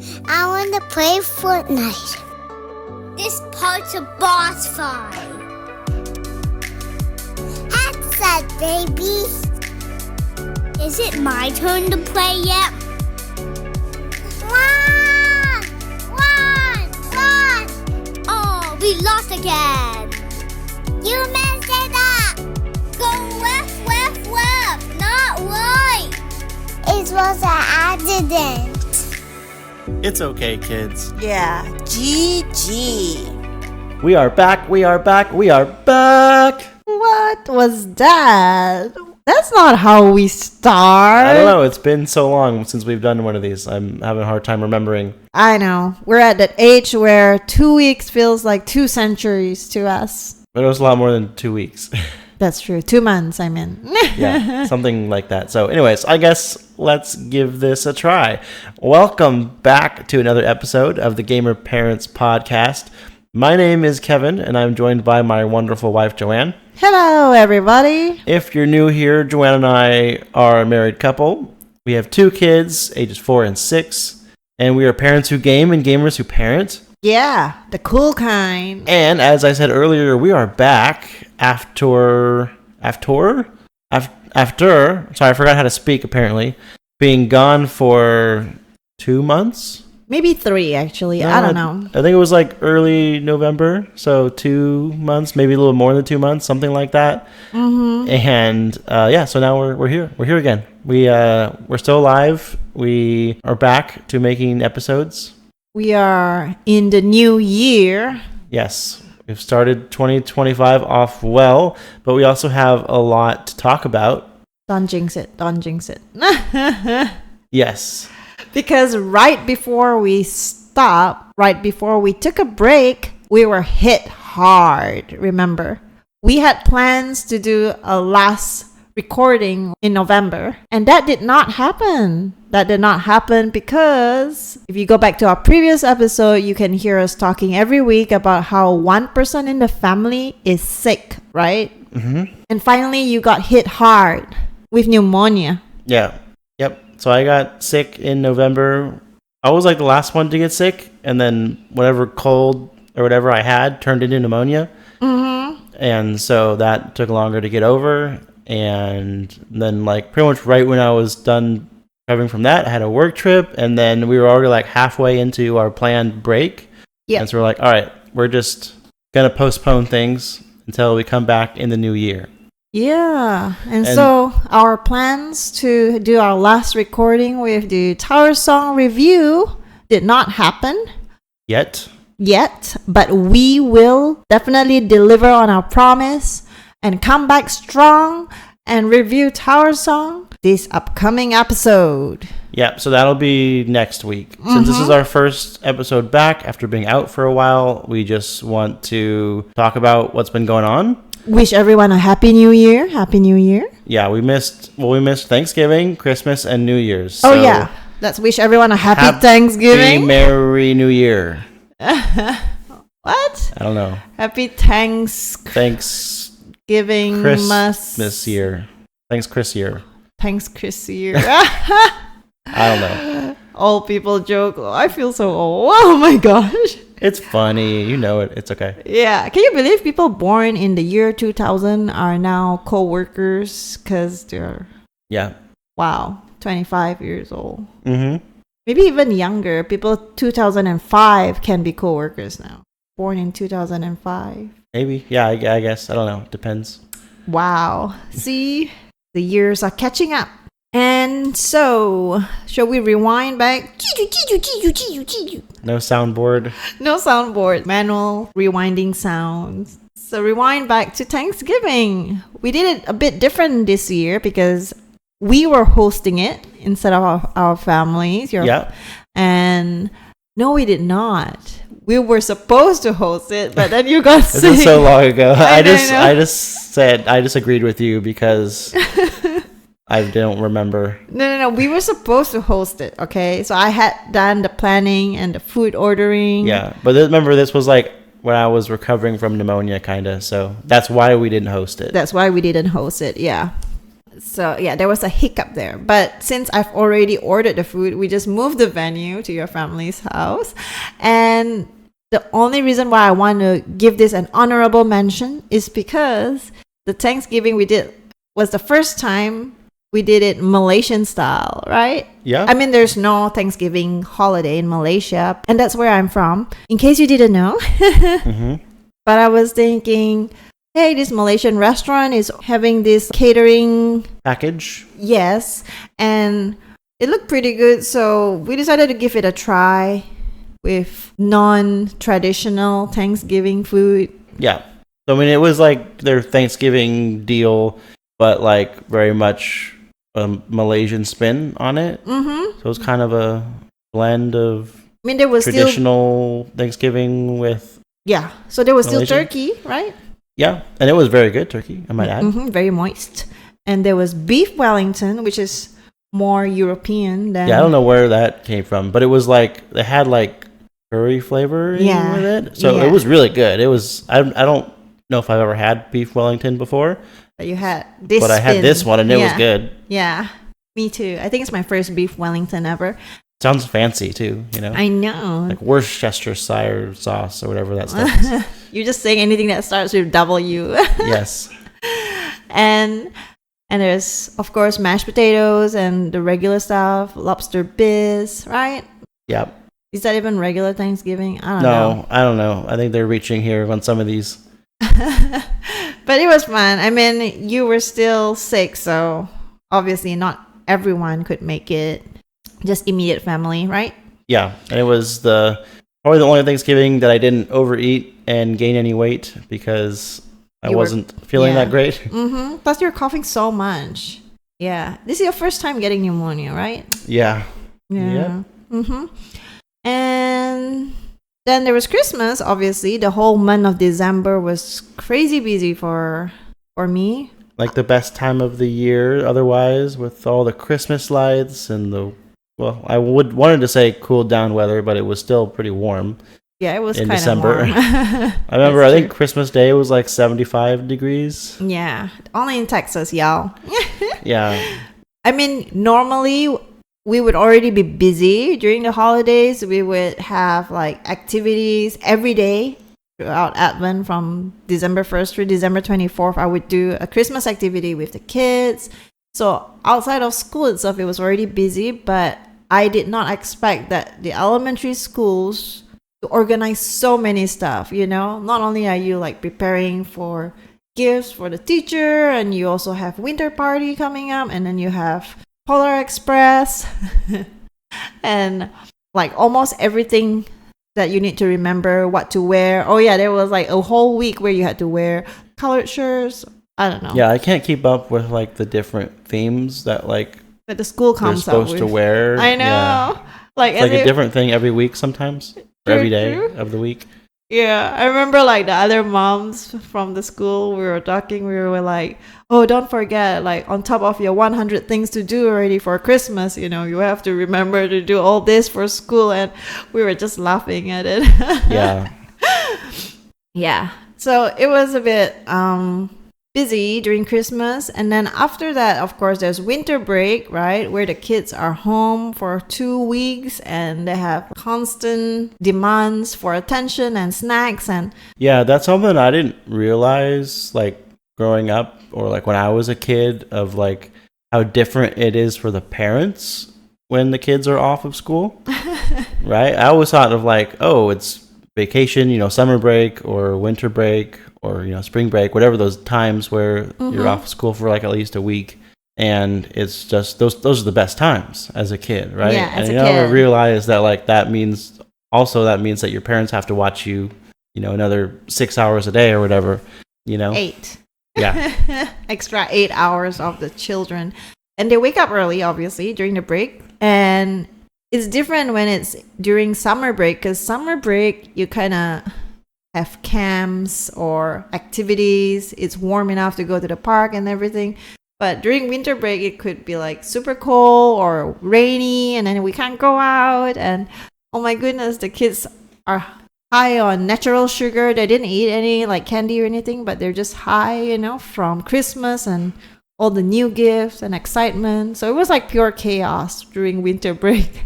I want to play Fortnite. This part's a boss fight. Headset, baby. Is it my turn to play yet? Run! Oh, we lost again. You messed it up. Go left, not right. It was an accident. It's okay, kids. Yeah, GG. We are back. What was that? That's not how we start. I don't know. It's been so long since we've done one of these. I'm having a hard time remembering. I know. We're at that age where 2 weeks feels like 2 centuries to us. But it was a lot more than 2 weeks. That's true. 2 months, I mean. Yeah, something like that. So anyways, I guess let's give this a try. Welcome back to another episode of the Gamer Parents Podcast. My name is Kevin, and I'm joined by my wonderful wife, Joanne. Hello, everybody. If you're new here, Joanne and I are a married couple. We have 2 kids, ages 4 and 6, and we are parents who game and gamers who parent. Yeah, the cool kind. And as I said earlier, we are back after, sorry, I forgot how to speak apparently, being gone for 2 months? Maybe 3, actually. No, I don't know. I think it was like early November, so 2 months, maybe a little more than 2 months, something like that. Mm-hmm. And so now we're here. We're here again. We're still alive. We are back to making episodes. We are in the new year. Yes, we've started 2025 off well, but we also have a lot to talk about. Don't jinx it. Yes. Because right before we took a break, we were hit hard, remember? We had plans to do a last recording in November, and that did not happen. Because if you go back to our previous episode, you can hear us talking every week about how one person in the family is sick, right? Mm-hmm. And finally, you got hit hard with pneumonia. Yeah. Yep. So I got sick in November. I was like the last one to get sick, and then whatever cold or whatever I had turned into pneumonia. Mm-hmm. And so that took longer to get over. And then like pretty much right when I was done recovering from that, I had a work trip, and then we were already like halfway into our planned break. Yeah. And so we're like, all right, we're just going to postpone things until we come back in the new year. Yeah, and so our plans to do our last recording with the Tower Song review did not happen Yet, but we will definitely deliver on our promise and come back strong and review Tower Song this upcoming episode. Yeah, so that'll be next week. Mm-hmm. Since this is our first episode back after being out for a while, we just want to talk about what's been going on. Wish everyone a Happy New Year. Yeah, we missed Thanksgiving, Christmas, and New Year's. So yeah, let's wish everyone a happy Thanksgiving. Merry New Year. What? I don't know. Happy Thanksgiving. Christmas year. Thanks, Chris year. I don't know. Old people joke. Oh, I feel so old. Oh my gosh. It's funny. You know it. It's okay. Yeah. Can you believe people born in the year 2000 are now co-workers because they're... Yeah. Wow. 25 years old. Mm-hmm. Maybe even younger. People 2005 can be co-workers now. Born in 2005. Maybe. Yeah, I guess. I don't know. Depends. Wow. See? The years are catching up. And so, shall we rewind back? No soundboard. Manual rewinding sounds. So rewind back to Thanksgiving. We did it a bit different this year because we were hosting it instead of our families. Yeah. And no, we did not. We were supposed to host it, but then you got sick. This is so long ago. I just agreed with you because I don't remember. No. We were supposed to host it, okay? So I had done the planning and the food ordering. Yeah, but remember, this was like when I was recovering from pneumonia, kind of. So that's why we didn't host it. Yeah. So yeah, there was a hiccup there. But since I've already ordered the food, we just moved the venue to your family's house. And the only reason why I want to give this an honorable mention is because the Thanksgiving we did was the first time we did it Malaysian style, right? Yeah. I mean, there's no Thanksgiving holiday in Malaysia, and that's where I'm from, in case you didn't know. Mm-hmm. But I was thinking, hey, this Malaysian restaurant is having this catering Package. yes, and it looked pretty good, so we decided to give it a try with non-traditional Thanksgiving food. Yeah. So, I mean, it was like their Thanksgiving deal, but like very much a Malaysian spin on it. Mm-hmm. So it was kind of a blend of I mean, there was still traditional Thanksgiving with, yeah, so there was still Malaysian? turkey, right? yeah. And it was very good turkey, I might add. Mm-hmm, very moist, and there was beef Wellington, which is more European than Yeah, I don't know where that came from, but it was like, they had like curry flavor Yeah. with it. So Yeah. it was really good. It was, I don't know if I've ever had beef Wellington before, that you had this. but I had spin. this one and it was Yeah. good. Yeah, me too. I think it's my first beef Wellington ever. Sounds fancy too, you know? I know. Like Worcestershire sauce or whatever that stuff is. You're just saying anything that starts with W. Yes. and there's of course mashed potatoes and the regular stuff, lobster bis, right? Yep. Is that even regular Thanksgiving? I don't No, know. I don't know. I think they're reaching here on some of these. But it was fun. I mean, you were still sick, so obviously not everyone could make it. Just immediate family, right? Yeah, and it was probably the only Thanksgiving that I didn't overeat and gain any weight because I You were- wasn't feeling yeah. that great. Mm-hmm. Plus, you're coughing so much. Yeah. This is your first time getting pneumonia, right? Yeah. Yeah. Mm-hmm. And then there was Christmas, obviously. The whole month of December was crazy busy for me. Like the best time of the year otherwise with all the Christmas lights and I wanted to say cooled down weather, but it was still pretty warm. Yeah, it was In kind of December. warm. I remember, I think Christmas Day was like 75 degrees. Yeah. Only in Texas, y'all. Yeah. I mean, normally we would already be busy during the holidays. We would have like activities every day throughout Advent from December 1st through December 24th. I would do a Christmas activity with the kids. So outside of school itself, it was already busy, but I did not expect that the elementary schools to organize so many stuff, you know? Not only are you like preparing for gifts for the teacher, and you also have winter party coming up, and then you have Polar Express and like almost everything that you need to remember what to wear. Oh yeah, there was like a whole week where you had to wear colored shirts. I don't know. Yeah, I can't keep up with like the different themes that like But the school they're comes up supposed with. to wear. I know. Yeah. Like, It's like and a different thing every week sometimes. Or every day True. of the week. Yeah, I remember like the other moms from the school, we were talking, we were like, oh, don't forget, like on top of your 100 things to do already for Christmas, you know, you have to remember to do all this for school. And we were just laughing at it. Yeah. Yeah. So it was a bit busy during Christmas. And then after that, of course, there's winter break, right? Where the kids are home for 2 weeks and they have constant demands for attention and snacks. And Yeah, that's something I didn't realize like growing up or like when I was a kid of like how different it is for the parents when the kids are off of school. Right? I always thought of like, oh, it's vacation, summer break or winter break or, spring break, whatever those times where you're off school for like at least a week. And it's just, those are the best times as a kid, right? Yeah, and as a you never kid. realize that like that means that your parents have to watch you, another 6 hours a day or whatever, 8. Yeah. Extra 8 hours of the children. And they wake up early, obviously, during the break. And it's different when it's during summer break, because summer break, you kind of have camps or activities. It's warm enough to go to the park and everything. But during winter break, it could be like super cold or rainy, and then we can't go out. And oh my goodness, the kids are high on natural sugar. They didn't eat any like candy or anything, but they're just high, from Christmas and all the new gifts and excitement. So it was like pure chaos during winter break.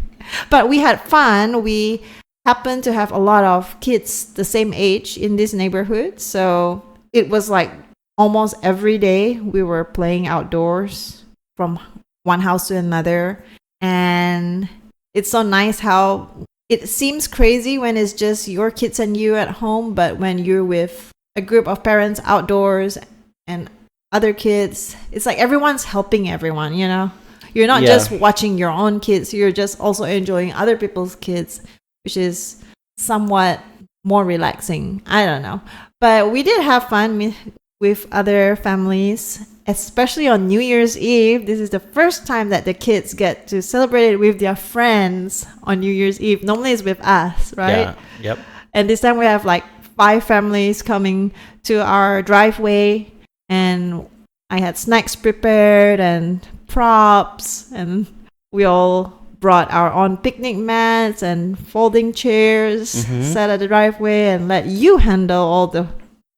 But we had fun. We happened to have a lot of kids the same age in this neighborhood. So it was like almost every day we were playing outdoors from one house to another. And it's so nice how it seems crazy when it's just your kids and you at home, but when you're with a group of parents outdoors and other kids, it's like everyone's helping everyone, you know? You're not just watching your own kids, you're just also enjoying other people's kids, which is somewhat more relaxing. I don't know. But we did have fun with other families, especially on New Year's Eve. This is the first time that the kids get to celebrate it with their friends on New Year's Eve. Normally it's with us, right? Yeah. Yep. And this time we have like 5 families coming to our driveway, and I had snacks prepared and props, and we all brought our own picnic mats and folding chairs set at the driveway and let you handle all the...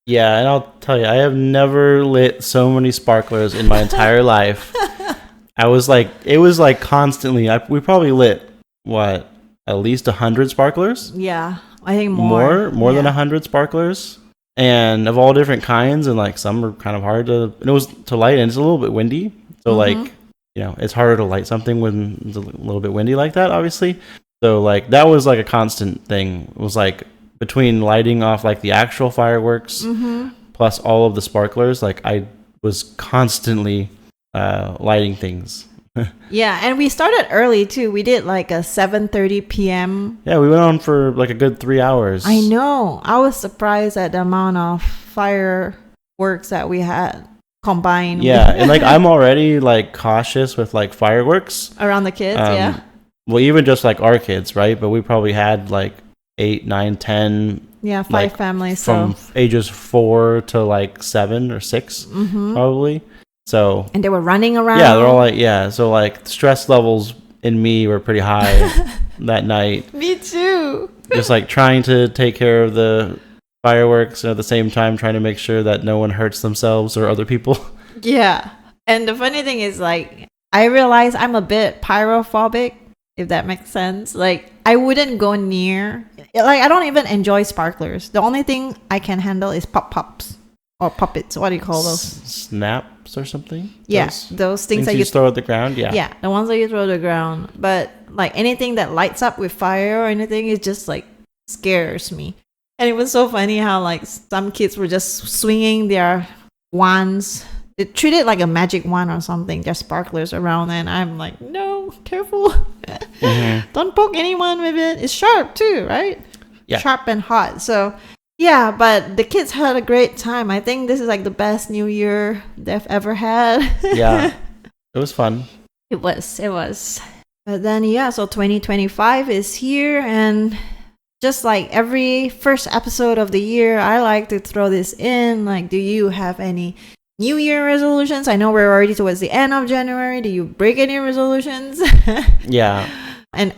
Yeah, and I'll tell you, I have never lit so many sparklers in my entire life. It was like constantly, we probably lit, what, at least 100 sparklers? Yeah, I think more. More than 100 sparklers. And of all different kinds, and like some are kind of hard to light, and it's a little bit windy. So like, you know, it's harder to light something when it's a little bit windy like that, obviously. So like, that was like a constant thing. It was like between lighting off like the actual fireworks plus all of the sparklers, like I was constantly lighting things. Yeah, and we started early too. We did like a 7:30 p.m. Yeah, we went on for like a good 3 hours. I know. I was surprised at the amount of fireworks that we had combined. Yeah, and like I'm already like cautious with like fireworks around the kids. Yeah. Well, even just like our kids, right? But we probably had like 8, 9, 10. Yeah, 5 like, families. From ages 4 to like 7 or 6, probably. So. And they were running around. Yeah, they're all like, yeah. So like stress levels in me were pretty high that night. Me too. Just like trying to take care of the fireworks and at the same time trying to make sure that no one hurts themselves or other people. Yeah. And the funny thing is, like, I realize I'm a bit pyrophobic, if that makes sense. Like, I wouldn't go near, like, I don't even enjoy sparklers. The only thing I can handle is pop-pops or puppets. What do you call those? Snaps or something? Yeah, those things that you throw at the ground. Yeah, the ones that you throw at the ground. But like anything that lights up with fire or anything, it just like scares me. And it was so funny how like some kids were just swinging their wands. They treat it like a magic wand or something. There's sparklers around, and I'm like, no, careful. Don't poke anyone with it. It's sharp too, right? Yeah, sharp and hot. So yeah, but the kids had a great time. I think this is like the best New Year they've ever had. Yeah, it was fun. It was. But then, yeah, so 2025 is here. And just like every first episode of the year, I like to throw this in. Like, do you have any New Year resolutions? I know we're already towards the end of January. Do you break any resolutions? Yeah.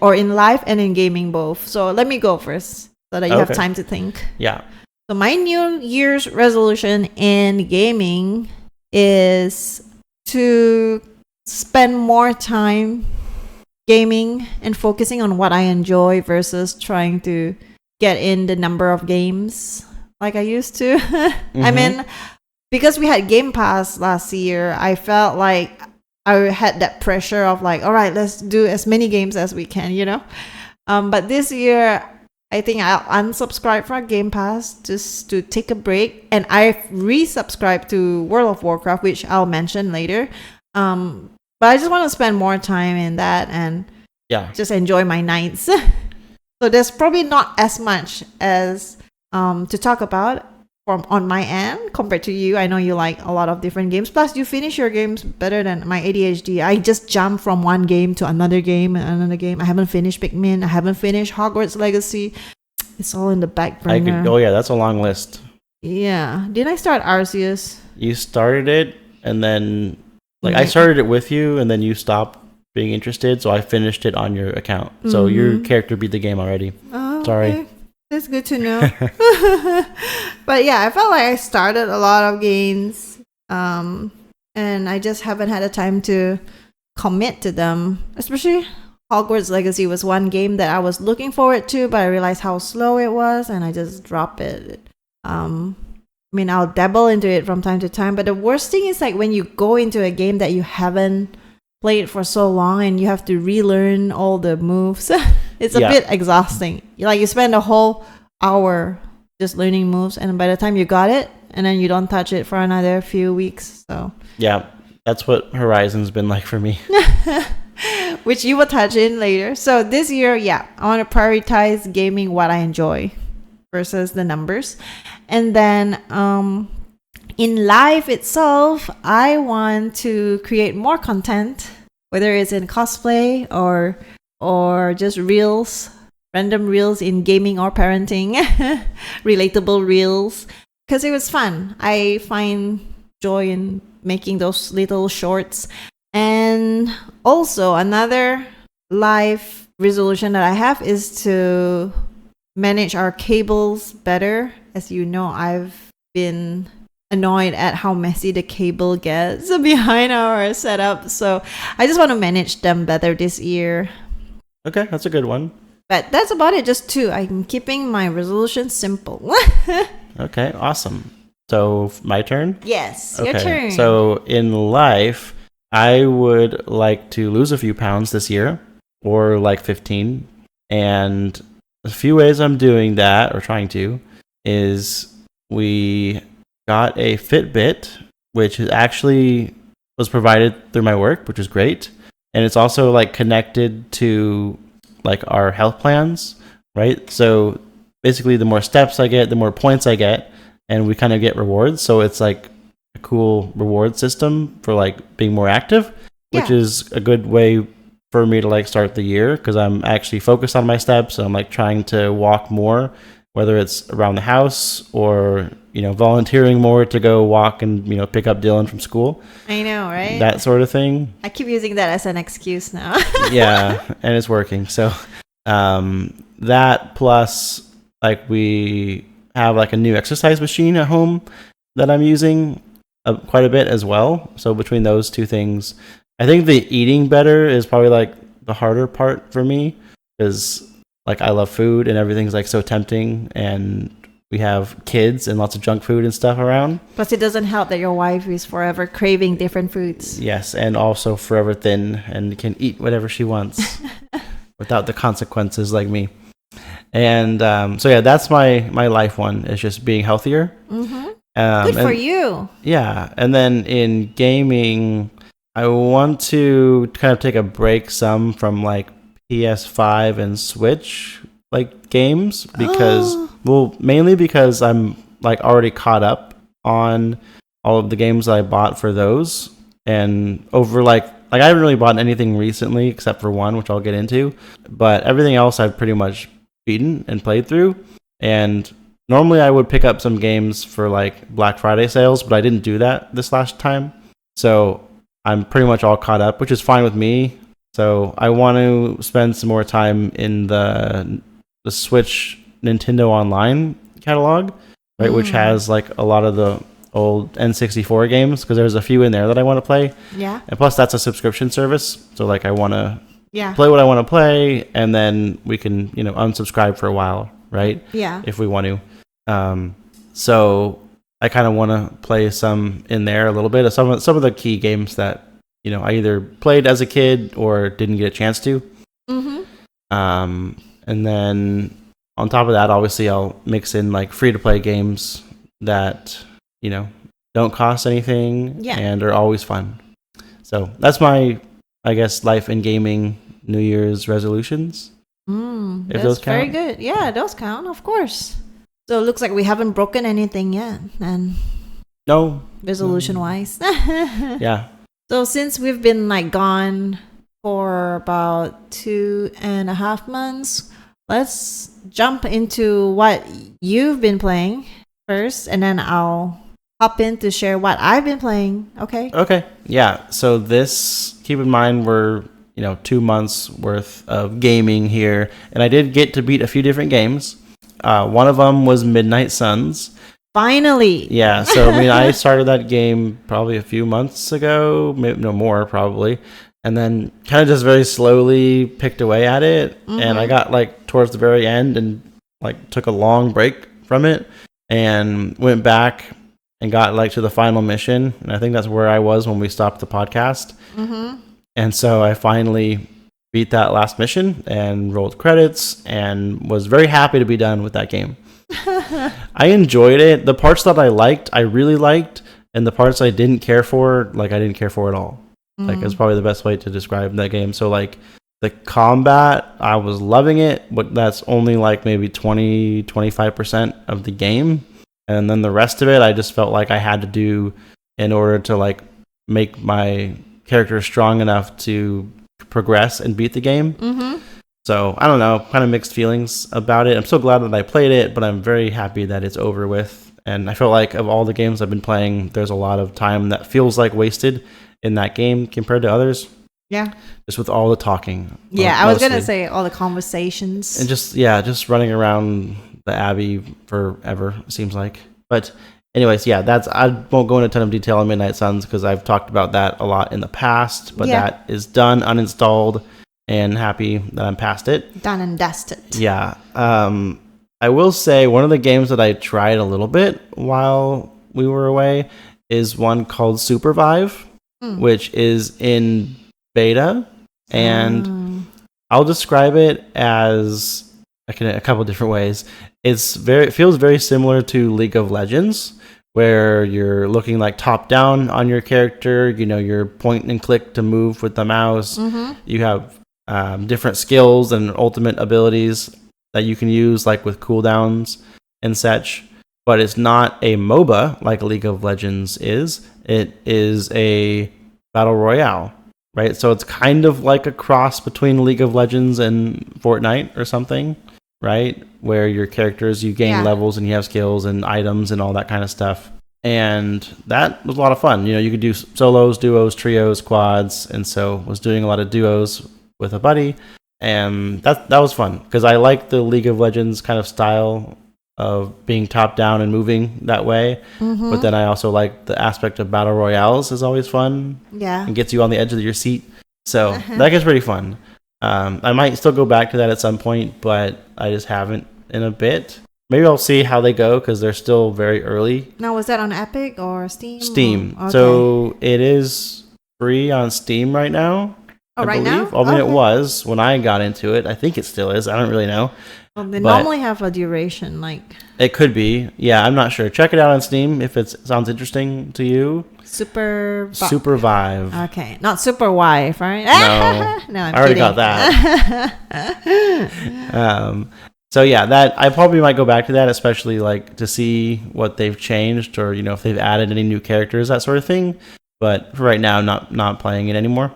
Or in life and in gaming both. So let me go first, so that you have time to think. Yeah. So my New Year's resolution in gaming is to spend more time gaming and focusing on what I enjoy versus trying to get in the number of games like I used to. I mean, because we had Game Pass last year, I felt like I had that pressure of like, all right, let's do as many games as we can, you know? But this year, I think I'll unsubscribe from Game Pass just to take a break. And I've resubscribed to World of Warcraft, which I'll mention later. But I just want to spend more time in that and just enjoy my nights. So there's probably not as much as to talk about on my end compared to you. I know you like a lot of different games. Plus, you finish your games better than my ADHD. I just jump from one game to another game and another game. I haven't finished Pikmin. I haven't finished Hogwarts Legacy. It's all in the back burner. That's a long list. Yeah. Did I start Arceus? You started it, and then I started it with you, and then you stopped being interested, so I finished it on your account. So your character beat the game already. Oh, sorry. Okay. That's good to know. But yeah, I felt like I started a lot of games. And and I just haven't had the time to commit to them. Especially Hogwarts Legacy was one game that I was looking forward to, but I realized how slow it was, and I just dropped it. I mean, I'll dabble into it from time to time, but the worst thing is like when you go into a game that you haven't played for so long and you have to relearn all the moves. It's a bit exhausting. Like you spend a whole hour just learning moves, and by the time you got it, and then you don't touch it for another few weeks. So Yeah, that's what Horizon's been like for me. which you will touch in later. So this year, I want to prioritize gaming what I enjoy versus the numbers. And then in life itself, I want to create more content, whether it's in cosplay or just reels, random reels in gaming or parenting, relatable reels, because it was fun. I find joy in making those little shorts. And also another life resolution that I have is to manage our cables better. As you know, I've been annoyed at how messy the cable gets behind our setup. So I just want to manage them better this year. Okay, that's a good one. But that's about it, just two. I'm keeping my resolution simple. Okay, awesome. So my turn? Yes, your turn. So in life, I would like to lose a few pounds this year, or like 15. And a few ways I'm doing that, or trying to, is we got a Fitbit, which is actually was provided through my work, which is great. And it's also like connected to like our health plans, right? So basically the more steps I get, the more points I get, and we kind of get rewards. So it's like a cool reward system for like being more active, which is a good way for me to like start the year, because I'm actually focused on my steps. And I'm like trying to walk more, whether it's around the house or, you know, volunteering more to go walk and, you know, pick up Dylan from school. I know, right? That sort of thing. I keep using that as an excuse now. Yeah, and it's working. So that plus like we have like a new exercise machine at home that I'm using quite a bit as well. So between those two things, I think the eating better is probably like the harder part for me, because like I love food and everything's like so tempting, and we have kids and lots of junk food and stuff around. Plus it doesn't help that your wife is forever craving different foods. Yes, and also forever thin and can eat whatever she wants without the consequences like me. And so yeah, that's my life one, is just being healthier. Mm-hmm. Good for you. Yeah, and then in gaming, I want to kind of take a break some from like PS5 and Switch like games, because well, mainly because I'm like already caught up on all of the games that I bought for those, and over like I haven't really bought anything recently except for one, which I'll get into, but everything else I've pretty much beaten and played through. And normally I would pick up some games for like Black Friday sales, but I didn't do that this last time. So I'm pretty much all caught up, which is fine with me. So I want to spend some more time in the Switch Nintendo Online catalog, right, which has like a lot of the old N64 games, because there's a few in there that I want to play. Yeah. And plus that's a subscription service. So like I want to play what I want to play, and then we can, you know, unsubscribe for a while, right? Yeah. If we want to. So I kind of want to play some in there a little bit of some of the key games that, you know, I either played as a kid or didn't get a chance to. Mm-hmm. And then on top of that, obviously I'll mix in like free to play games that, you know, don't cost anything and are always fun. So that's my, I guess, life in gaming New Year's resolutions. If That's those count. very good. Yeah, those count, of course. So it looks like we haven't broken anything yet, and No. resolution wise. Yeah. So since we've been like gone for about 2.5 months, let's jump into what you've been playing first, and then I'll hop in to share what I've been playing. Okay. Okay. Yeah. So this, keep in mind, we're, you know, 2 months worth of gaming here, and I did get to beat a few different games. One of them was Midnight Suns. Finally. Yeah, so I mean, I started that game probably a few months ago, maybe no more probably, and then kind of just very slowly picked away at it, and I got like towards the very end and like took a long break from it and went back and got like to the final mission, and I think that's where I was when we stopped the podcast. And so I finally beat that last mission and rolled credits and was very happy to be done with that game. I enjoyed it. The parts that I liked, I really liked, and the parts I didn't care for, like I didn't care for at all. Like it's probably the best way to describe that game. So like the combat, I was loving it, but that's only like maybe 20-25% of the game. And then the rest of it, I just felt like I had to do in order to like make my character strong enough to progress and beat the game. So I don't know, kind of mixed feelings about it. I'm so glad that I played it, but I'm very happy that it's over with. And I feel like of all the games I've been playing, there's a lot of time that feels like wasted in that game compared to others. Yeah. Just with all the talking. Yeah, I was going to say all the conversations. And just running around the Abbey forever, it seems like. But anyways, yeah, I won't go into a ton of detail on Midnight Suns because I've talked about that a lot in the past. But that is done, uninstalled, and happy that I'm past it. Done and dusted. Yeah. I will say one of the games that I tried a little bit while we were away is one called Supervive, which is in beta. And I'll describe it as a couple different ways. It feels very similar to League of Legends, where you're looking like top down on your character. You know, you're point and click to move with the mouse. You have different skills and ultimate abilities that you can use, like with cooldowns and such. But it's not a MOBA like League of Legends is. It is a battle royale, right? So it's kind of like a cross between League of Legends and Fortnite or something, right? Where your characters, you gain levels and you have skills and items and all that kind of stuff. And that was a lot of fun. You know, you could do solos, duos, trios, quads. And so was doing a lot of duos with a buddy, and that was fun because I like the League of Legends kind of style of being top down and moving that way. But then I also like the aspect of battle royales is always fun. And gets you on the edge of your seat. So that gets pretty fun. I might still go back to that at some point, but I just haven't in a bit. Maybe I'll see how they go because they're still very early. Now, was that on Epic or Steam? Steam. Okay. So it is free on Steam right now. Oh, right believe. now? I mean, it was when I got into it. I think it still is. I don't really know. Well, they normally have a duration, like... It could be. Yeah, I'm not sure. Check it out on Steam if it sounds interesting to you. Supervive. Okay. Not Super Wife, right? No. No, I'm I already kidding. got that. So yeah, that I probably might go back to that, especially like to see what they've changed or, you know, if they've added any new characters, that sort of thing. But for right now, not playing it anymore.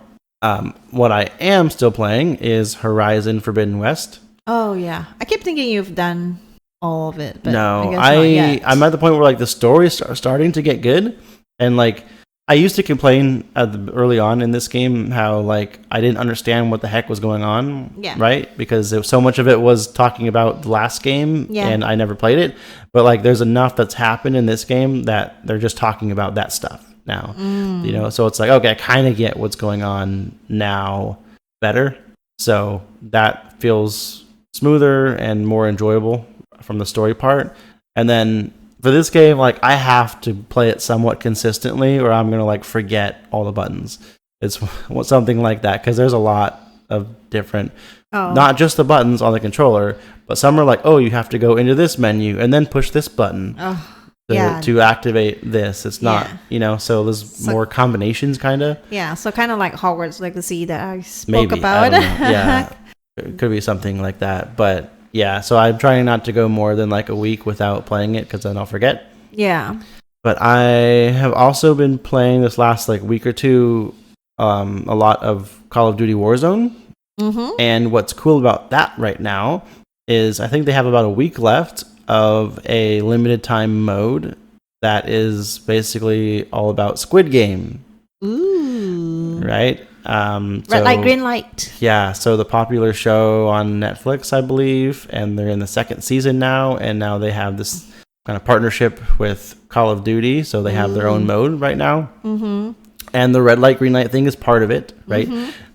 What I am still playing is Horizon Forbidden West. Oh yeah, I keep thinking you've done all of it. But No, I'm at the point where like the story's starting to get good, and like I used to complain early on in this game how like I didn't understand what the heck was going on. Yeah. Right, because so much of it was talking about the last game, and I never played it. But like, there's enough that's happened in this game that they're just talking about that stuff now. You know, so it's like, okay, I kind of get what's going on now better. So that feels smoother and more enjoyable from the story part. And then for this game, like I have to play it somewhat consistently or I'm gonna like forget all the buttons. It's something like that because there's a lot of different, not just the buttons on the controller, but some are like, oh, you have to go into this menu and then push this button to activate this. It's not, you know, so there's more combinations kind of. Yeah, so kind of like Hogwarts Legacy that I spoke about. I don't know. Yeah, it could be something like that. But yeah, so I'm trying not to go more than like a week without playing it because then I'll forget. Yeah. But I have also been playing this last like week or two a lot of Call of Duty Warzone. And what's cool about that right now is I think they have about a week left of a limited time mode that is basically all about Squid Game. Ooh. Right? Red light, green light. Yeah, so the popular show on Netflix, I believe, and they're in the second season now, and now they have this kind of partnership with Call of Duty, so they have their own mode right now. And the red light, green light thing is part of it, right?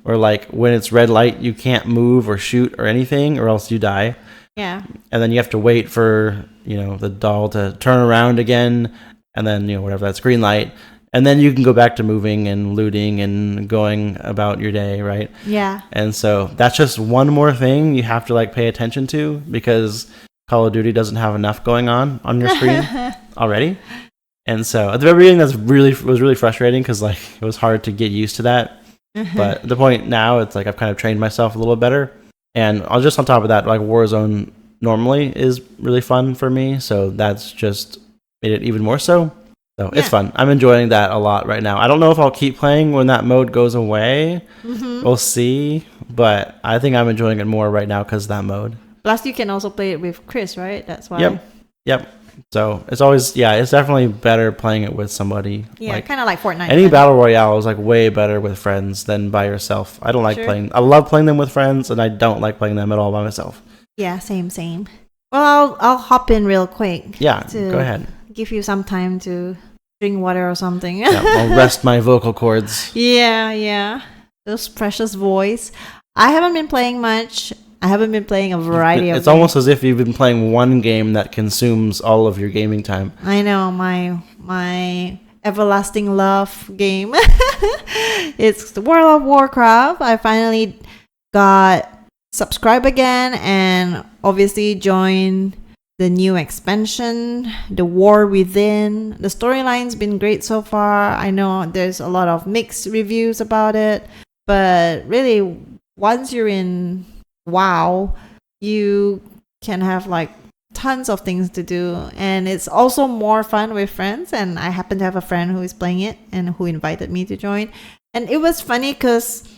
Or like when it's red light, you can't move or shoot or anything, or else you die. Yeah. And then you have to wait for, the doll to turn around again, and then, whatever, that's green light. And then you can go back to moving and looting and going about your day, right? Yeah. And so that's just one more thing you have to like pay attention to, because Call of Duty doesn't have enough going on your screen already. And so at the very beginning, was really frustrating, because like it was hard to get used to that. But at the point now, it's like I've kind of trained myself a little better. And I'll just on top of that, like Warzone normally is really fun for me, so that's just made it even more so. So it's fun. I'm enjoying that a lot right now. I don't know if I'll keep playing when that mode goes away. We'll see. But I think I'm enjoying it more right now because of that mode. Plus, you can also play it with Chris, right? That's why. Yep. So it's always, it's definitely better playing it with somebody. Yeah, kind of like Fortnite. Any battle royale is like way better with friends than by yourself. I don't like playing. I love playing them with friends, and I don't like playing them at all by myself. Yeah, same. Well, I'll hop in real quick. Yeah, go ahead. Give you some time to drink water or something. I'll rest my vocal cords. Yeah. Those precious voice. I haven't been playing much. I haven't been playing a variety of It's almost as if you've been playing one game that consumes all of your gaming time. I know, my everlasting love game. It's the World of Warcraft. I finally got subscribed again, and obviously joined the new expansion, the War Within. The storyline's been great so far. I know there's a lot of mixed reviews about it, but really, once you're in WoW, you can have like tons of things to do, and it's also more fun with friends. And I happen to have a friend who is playing it and who invited me to join. And it was funny because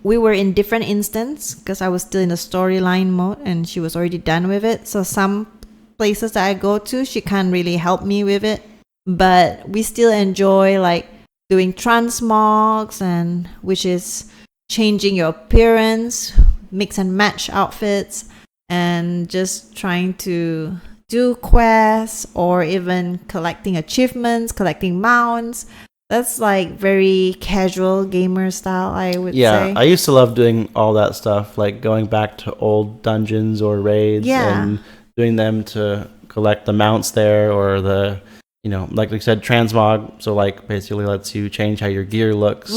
we were in different instances, because I was still in the storyline mode and she was already done with it. So some places that I go to, she can't really help me with it, but we still enjoy like doing transmogs, and which is changing your appearance, mix and match outfits, and just trying to do quests, or even collecting achievements, collecting mounts. That's like very casual gamer style, I would say. Yeah, I used to love doing all that stuff, like going back to old dungeons or raids and doing them to collect the mounts there, or the, like we said, transmog. So like basically lets you change how your gear looks.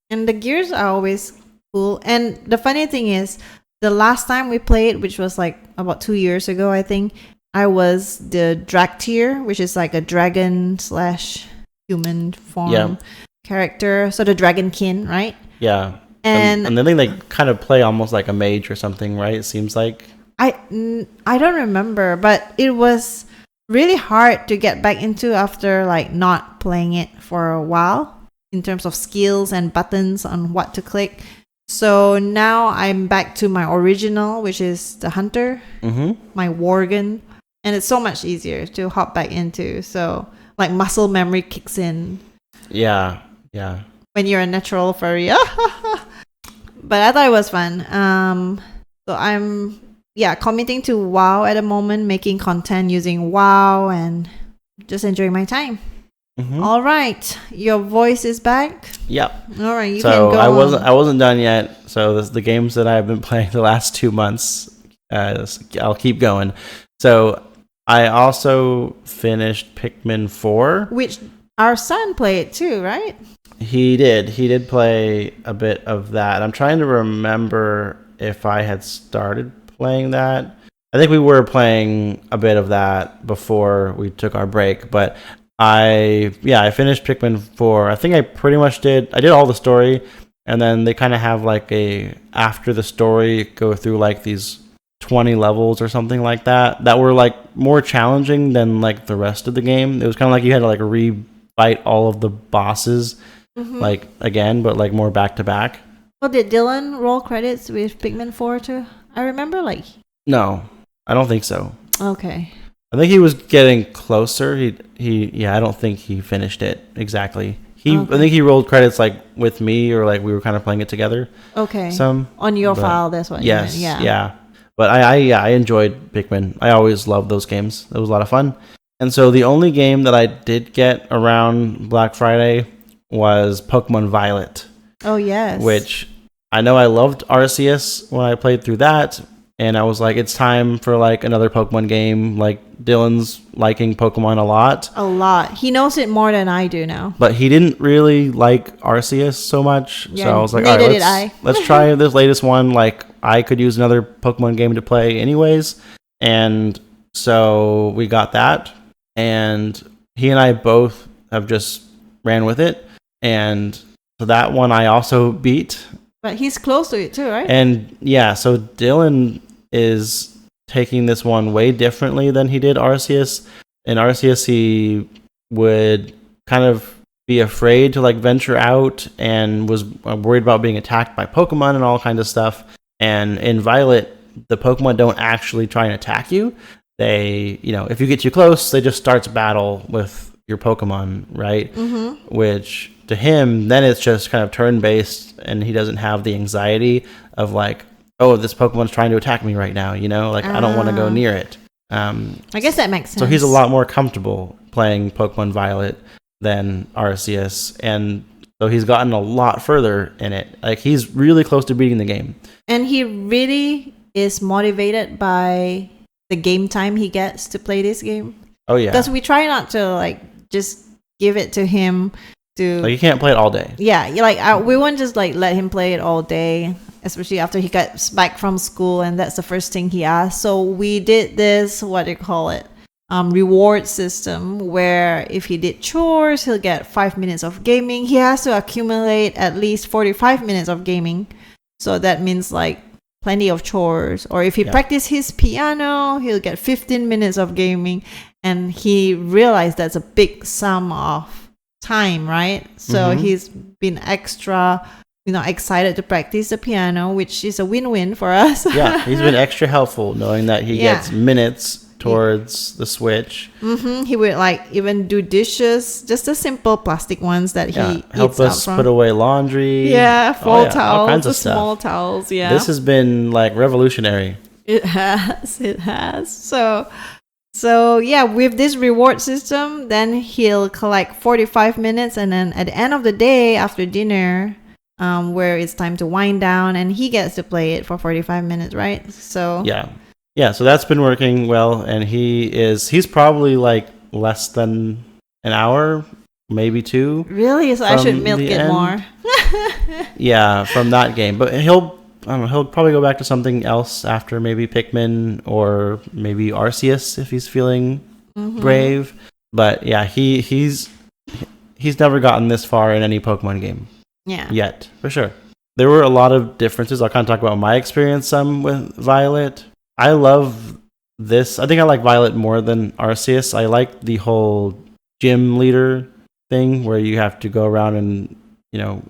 And the gears are always cool. And the funny thing is, the last time we played, which was like about 2 years ago, I think, I was the drag tier, which is like a dragon / human form character. So the dragonkin, right? Yeah. And I think they kind of play almost like a mage or something, right? It seems like. I don't remember, but it was really hard to get back into after like not playing it for a while, in terms of skills and buttons on what to click. So now I'm back to my original, which is the hunter, my worgen, and it's so much easier to hop back into. So like muscle memory kicks in. Yeah. When you're a natural furry. But I thought it was fun. So I'm committing to WoW at the moment, making content using WoW and just enjoying my time. All right, your voice is back. Yep. All right, you so can go. I wasn't done yet. So the games that I've been playing the last 2 months, I'll keep going. So I also finished Pikmin 4, which our son played too, right? He did play a bit of that. I'm trying to remember if I had started playing that. I think we were playing a bit of that before we took our break, but I finished Pikmin 4. I think I pretty much did all the story, and then they kind of have like after the story go through like these 20 levels or something like that were like more challenging than like the rest of the game. It was kind of like you had to like re-fight all of the bosses like again, but like more back to back. Well, did Dylan roll credits with Pikmin 4 too? I remember like. No, I don't think so. Okay. I think he was getting closer. I don't think he finished it exactly. I think he rolled credits like with me, or like we were kind of playing it together. Okay. On your file, that's what. Yes. You meant. Yeah. But I enjoyed Pikmin. I always loved those games. It was a lot of fun. And so the only game that I did get around Black Friday was Pokemon Violet. Oh, yes. Which I know I loved Arceus when I played through that. And I was like, it's time for like another Pokemon game. Like Dylan's liking Pokemon a lot. A lot. He knows it more than I do now. But he didn't really like Arceus so much. Yeah, so I was like, neither all right, did I. let's try this latest one. Like I could use another Pokemon game to play anyways. And so we got that. And he and I both have just ran with it. And so that one I also beat. But he's close to it too, right? And yeah, so Dylan is taking this one way differently than he did Arceus. In Arceus, he would kind of be afraid to like venture out and was worried about being attacked by Pokemon and all kinds of stuff. And in Violet, the Pokemon don't actually try and attack you. They, if you get too close, they just starts battle with your Pokemon, right? Mm-hmm. Which to him, then it's just kind of turn-based, and he doesn't have the anxiety of like, oh, this Pokemon's trying to attack me right now, like I don't want to go near it. I guess that makes sense. So he's a lot more comfortable playing Pokemon Violet than Arceus, and so he's gotten a lot further in it. Like he's really close to beating the game. And he really is motivated by the game time he gets to play this game. Oh yeah. Because we try not to like just give it to him to like you can't play it all day. Yeah, we won't just like let him play it all day, especially after he gets back from school and that's the first thing he asks. So we did this, reward system where if he did chores, he'll get 5 minutes of gaming. He has to accumulate at least 45 minutes of gaming. So that means like plenty of chores. Or if he practices his piano, he'll get 15 minutes of gaming. And he realized that's a big sum of time, right? So he's been extra, excited to practice the piano, which is a win-win for us. Yeah, he's been extra helpful knowing that he gets minutes towards the Switch. He would like even do dishes, just the simple plastic ones that he help eats out us from. Put away laundry. Fold towels, all kinds of the stuff. small towels. Yeah, this has been like revolutionary. It has. So yeah, with this reward system, then he'll collect 45 minutes, and then at the end of the day, after dinner, where it's time to wind down, and he gets to play it for 45 minutes, right? So yeah. So that's been working well, and he's probably like less than an hour, maybe 2. Really? So I should milk it more. Yeah, from that game, but he'll probably go back to something else after maybe Pikmin or maybe Arceus if he's feeling brave. But yeah, he's never gotten this far in any Pokemon game. Yeah. Yet, for sure. There were a lot of differences. I'll kind of talk about my experience some with Violet. I love this. I think I like Violet more than Arceus. I like the whole gym leader thing where you have to go around and,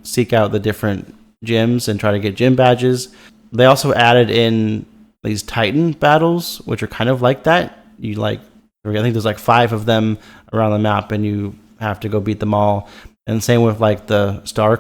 seek out the different gyms and try to get gym badges. They also added in these Titan battles, which are kind of like that. I think there's like 5 of them around the map, and you have to go beat them all. And same with like the Star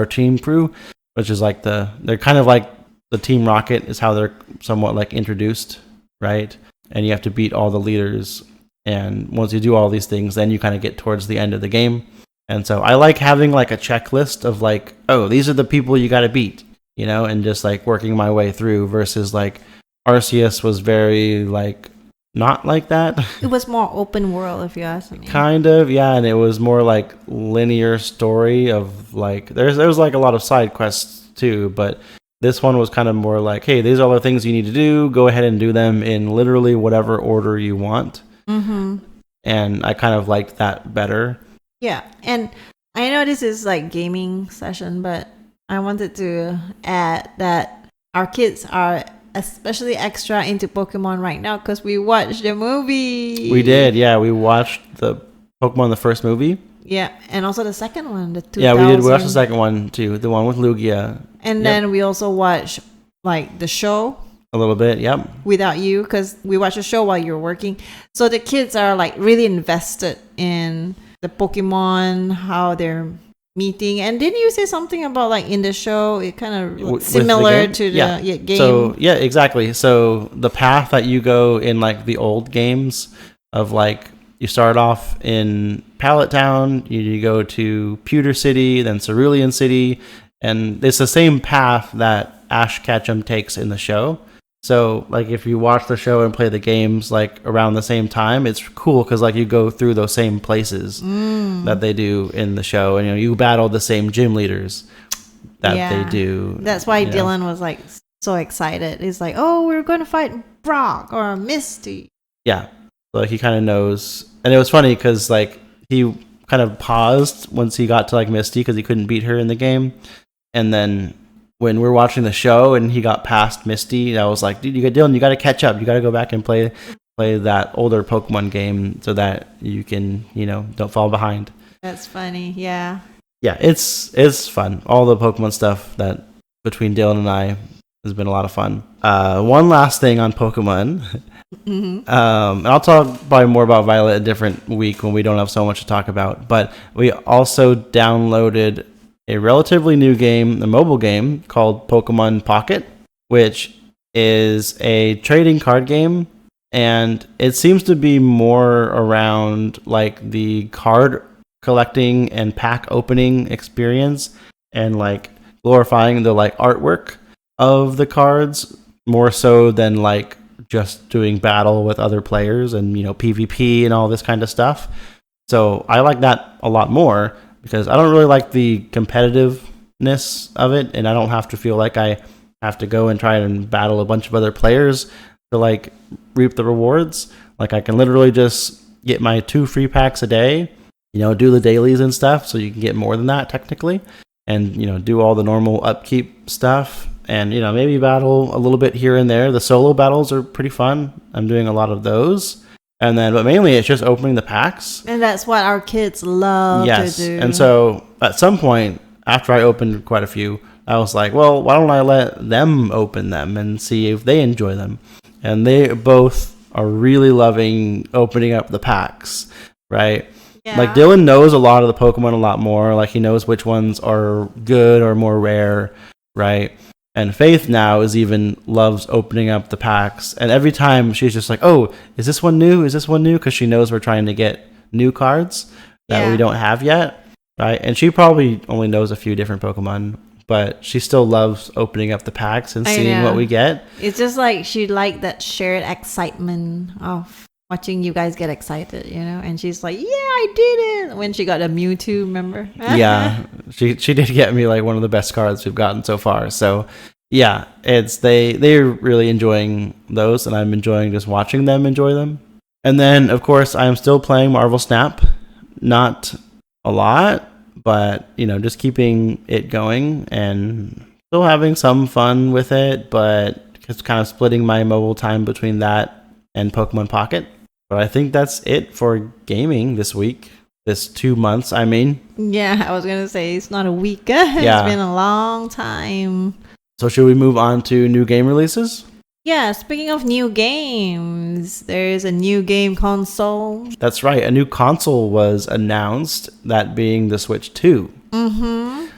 Team crew, which is like they're kind of like the Team Rocket is how they're somewhat like introduced, right? And you have to beat all the leaders. And once you do all these things, then you kind of get towards the end of the game. And so I like having like a checklist of like, oh, these are the people you got to beat, and just like working my way through versus like Arceus was very like not like that. It was more open world, if you ask me. Kind of, yeah. And it was more like linear story of like, there was like a lot of side quests too, but this one was kind of more like, hey, these are all the things you need to do. Go ahead and do them in literally whatever order you want. Mm-hmm. And I kind of liked that better. Yeah, and I know this is like gaming session, but I wanted to add that our kids are especially extra into Pokemon right now because we watched the movie. We did, yeah. We watched the Pokemon, the first movie. Yeah, and also the second one, the 2000. Yeah, we did watch the second one too, the one with Lugia. And then we also watched like the show. A little bit, yep. Without you, because we watched a show while you were working. So the kids are like really invested in the Pokemon, how they're, meeting. And didn't you say something about like in the show it kind of With the similar game? to the game? So yeah, exactly. So the path that you go in like the old games of like you start off in Pallet Town, you go to Pewter City, then Cerulean City, and it's the same path that Ash Ketchum takes in the show. So like if you watch the show and play the games like around the same time, it's cool because like you go through those same places that they do in the show, and you battle the same gym leaders that they do. That's why Dylan was like so excited. He's like, "Oh, we're going to fight Brock or Misty." Yeah, so, like he kind of knows, and it was funny because like he kind of paused once he got to like Misty because he couldn't beat her in the game, and then when we're watching the show and he got past Misty, I was like, dude, Dylan, you got to catch up. You got to go back and play that older Pokemon game so that you can, don't fall behind. That's funny. Yeah. Yeah, it's fun. All the Pokemon stuff that between Dylan and I has been a lot of fun. One last thing on Pokemon. And I'll talk probably more about Violet a different week when we don't have so much to talk about. But we also downloaded a relatively new game, a mobile game called Pokemon Pocket, which is a trading card game, and it seems to be more around like the card collecting and pack opening experience and like glorifying the like artwork of the cards more so than like just doing battle with other players and PvP and all this kind of stuff. So I like that a lot more, because I don't really like the competitiveness of it, and I don't have to feel like I have to go and try and battle a bunch of other players to like reap the rewards. Like I can literally just get my 2 free packs a day, do the dailies and stuff, so you can get more than that technically, and do all the normal upkeep stuff, and maybe battle a little bit here and there. The solo battles are pretty fun. I'm doing a lot of those. But mainly it's just opening the packs. And that's what our kids love to do. And so at some point, after I opened quite a few, I was like, well, why don't I let them open them and see if they enjoy them? And they both are really loving opening up the packs, right? Yeah. Like Dylan knows a lot of the Pokemon a lot more. Like he knows which ones are good or more rare, right? And Faith now loves opening up the packs. And every time she's just like, oh, is this one new? Is this one new? Because she knows we're trying to get new cards that we don't have yet, right? And she probably only knows a few different Pokemon, but she still loves opening up the packs and seeing what we get. It's just like she liked that shared excitement of watching you guys get excited, and she's like, yeah, I did it when she got a Mewtwo, remember? Yeah, she did get me like one of the best cards we've gotten so far. So yeah, they're really enjoying those, and I'm enjoying just watching them enjoy them. And then of course I'm still playing Marvel Snap, not a lot, but just keeping it going and still having some fun with it, but just kind of splitting my mobile time between that and Pokemon Pocket. But I think that's it for gaming this week. This 2 months, I mean. Yeah, I was going to say it's not a week. It's been a long time. So should we move on to new game releases? Yeah, speaking of new games, there's a new game console. That's right. A new console was announced, that being the Switch 2.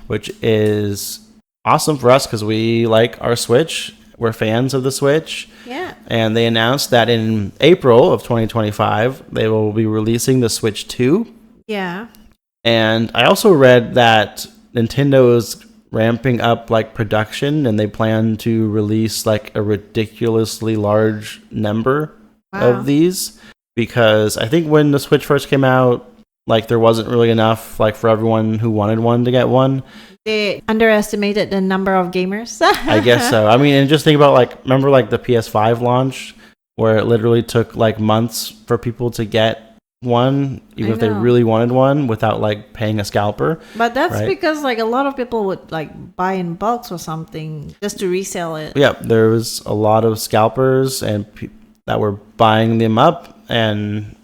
Which is awesome for us because we like our Switch. We're fans of the Switch. Yeah. And they announced that in April of 2025, they will be releasing the Switch 2. Yeah. And I also read that Nintendo is ramping up like production, and they plan to release like a ridiculously large number of these, because I think when the Switch first came out, like there wasn't really enough like for everyone who wanted one to get one. They underestimated the number of gamers. I guess so. I mean, and just think about like, remember like the PS5 launch where it literally took like months for people to get one, even if they really wanted one, without like paying a scalper. But that's because like a lot of people would like buy in bulks or something just to resell it. Yeah, there was a lot of scalpers and that were buying them up and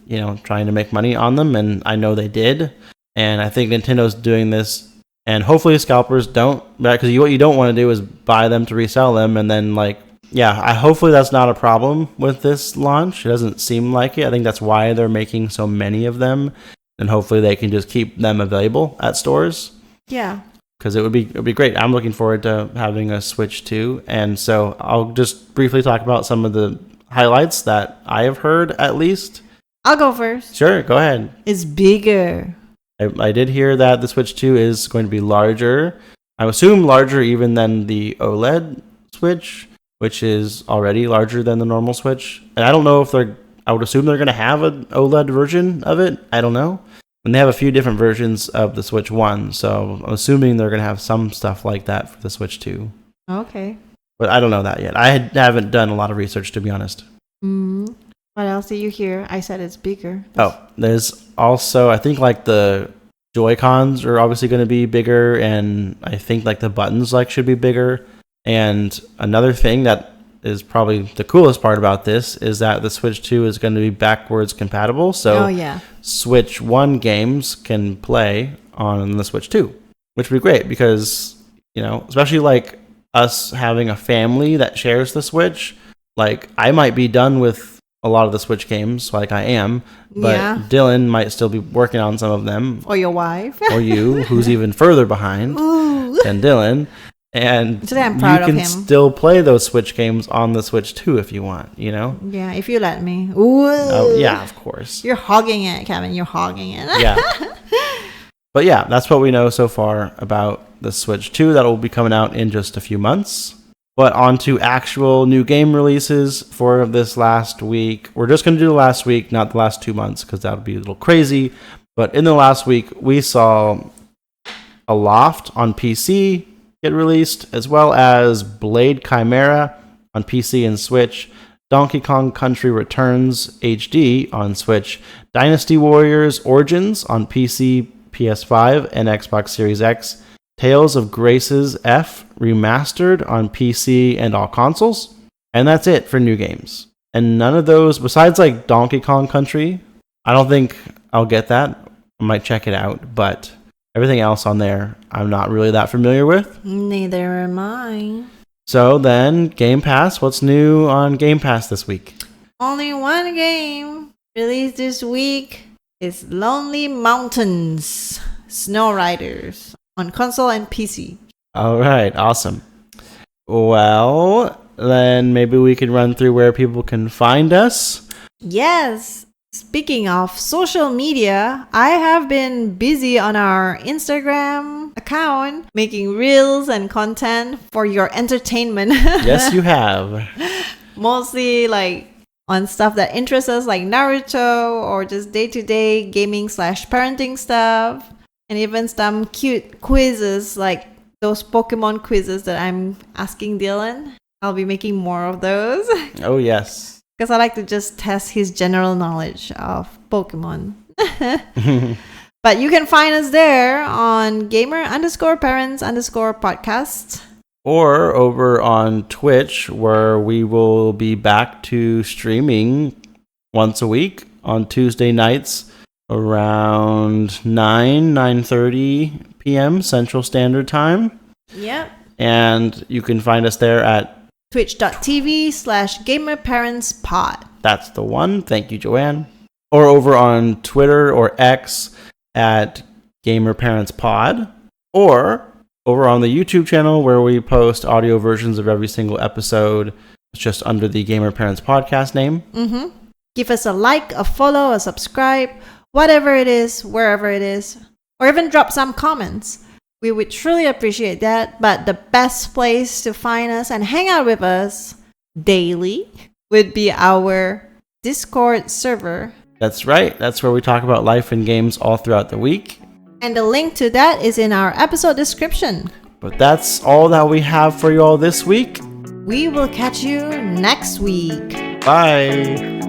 trying to make money on them, and I know they did. And I think Nintendo's doing this. And hopefully scalpers don't, because what you don't want to do is buy them to resell them. And then hopefully that's not a problem with this launch. It doesn't seem like it. I think that's why they're making so many of them. And hopefully they can just keep them available at stores. Yeah. Because it would be great. I'm looking forward to having a Switch 2. And so I'll just briefly talk about some of the highlights that I have heard, at least. I'll go first. Sure, go ahead. It's bigger. I did hear that the Switch 2 is going to be larger. I assume larger even than the OLED Switch, which is already larger than the normal Switch. And I don't know if I would assume they're going to have an OLED version of it. I don't know. And they have a few different versions of the Switch 1, so I'm assuming they're going to have some stuff like that for the Switch 2. Okay. But I don't know that yet. I haven't done a lot of research, to be honest. What else did you hear? I said it's bigger. Oh, there's also, I think like the Joy-Cons are obviously going to be bigger, and I think like the buttons should be bigger. And another thing that is probably the coolest part about this is that the Switch 2 is going to be backwards compatible. So Switch 1 games can play on the Switch 2, which would be great because, especially like us having a family that shares the Switch, like I might be done with a lot of the Switch games, like I am, but Dylan might still be working on some of them. Or your wife. Or you, who's even further behind than Dylan. And today I'm proud you can still play those Switch games on the Switch 2 if you want, Yeah, if you let me. Ooh. Oh, yeah, of course. You're hogging it, Kevin. You're hogging it. Yeah. But yeah, that's what we know so far about the Switch 2. That will be coming out in just a few months. But on to actual new game releases for this last week. We're just going to do the last week, not the last 2 months, because that would be a little crazy. But in the last week, we saw Aloft on PC get released, as well as Blade Chimera on PC and Switch, Donkey Kong Country Returns HD on Switch, Dynasty Warriors Origins on PC, PS5, and Xbox Series X, Tales of Grace's F Remastered on PC and all consoles, and that's it for new games. And none of those, besides like Donkey Kong Country, I don't think I'll get that. I might check it out, but everything else on there, I'm not really that familiar with. Neither am I. So then, Game Pass. What's new on Game Pass this week? Only one game released this week is Lonely Mountains Snow Riders on console and PC. All right, awesome. Well, then maybe we can run through where people can find us. Yes. Speaking of social media, I have been busy on our Instagram account making reels and content for your entertainment. Yes, you have. Mostly like on stuff that interests us, like Naruto or just day-to-day gaming / parenting stuff, and even some cute quizzes like those Pokemon quizzes that I'm asking Dylan. I'll be making more of those. Oh, yes. Because I like to just test his general knowledge of Pokemon. But you can find us there on gamer_parents_podcast. Or over on Twitch, where we will be back to streaming once a week on Tuesday nights around 9:30 p.m. Central Standard Time. Yep. And you can find us there at twitch.tv/gamerparentspod. That's the one. Thank you, Joanne. Or over on Twitter or X at gamerparentspod. Or over on the YouTube channel where we post audio versions of every single episode. It's just under the Gamer Parents Podcast name. Give us a like, a follow, a subscribe, whatever it is, wherever it is. Or even drop some comments. We would truly appreciate that, but the best place to find us and hang out with us daily would be our Discord server. That's right. That's where we talk about life and games all throughout the week. And the link to that is in our episode description. But that's all that we have for you all this week. We will catch you next week. Bye.